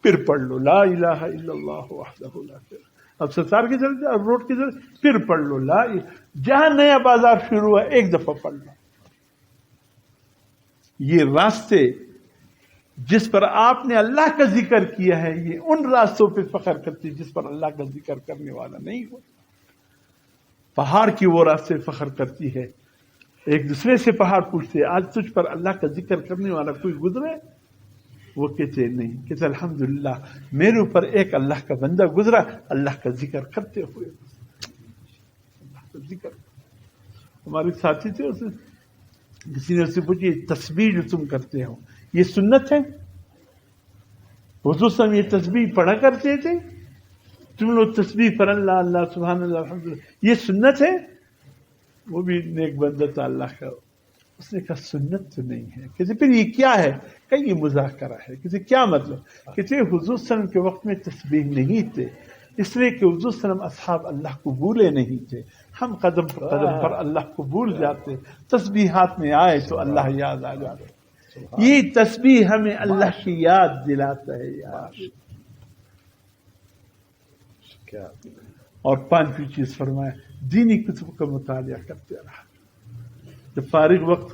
پھر پڑھ لو لا الہ الا اللہ وحدہ لا شریک۔ اب ستار کی ضرورت ہے اور روڈ کی ضرورت، پھر پڑھ لو لا جہاں نیا بازار شروع ہوا ایک دفعہ پڑھ لو۔ یہ راستے جس پر آپ نے اللہ کا ذکر کیا ہے، یہ ان راستوں پہ فخر کرتی جس پر اللہ کا ذکر کرنے والا نہیں ہو۔ پہاڑ کی وہ راستے فخر کرتی ہے، ایک دوسرے سے پہاڑ پوچھتے آج تجھ پر اللہ کا ذکر کرنے والا کوئی گزرے؟ وہ کہتے نہیں، کہتے الحمدللہ میرے اوپر ایک اللہ کا بندہ گزرا اللہ کا ذکر کرتے ہوئے۔ اللہ کا ذکر ہمارے ساتھی تھے، کسی نے اس سے پوچھی تسبیح جو تم کرتے ہو یہ سنت ہے؟ حضور صلی اللہ علیہ وسلم یہ تسبیح پڑھا کرتے تھے؟ تم لوگ تسبیح پر اللہ اللہ سبحان اللہ الحمدللہ یہ سنت ہے؟ وہ بھی نیک بندہ تھا اللہ کا، اس نے کہا سنت تو نہیں ہے۔ کہتے پھر یہ کیا ہے؟ کہ یہ مذاکرہ ہے۔ کہتے کیا مطلب؟ کہتے حضور صلی اللہ علیہ وسلم کے وقت میں تسبیح نہیں تھے، اس لیے کہ حضور صلی اللہ علیہ وسلم اصحاب اللہ کو بھولے نہیں تھے، ہم قدم پر اللہ کو بھول جاتے، تسبیحات میں آئے تو اللہ یاد آ جاتے۔ یہ تسبیح ہمیں اللہ کی یاد دلاتا ہے یار۔ اور پانچویں چیز فرمایا دینی کتب کا مطالعہ کرتے رہا، جب فارغ وقت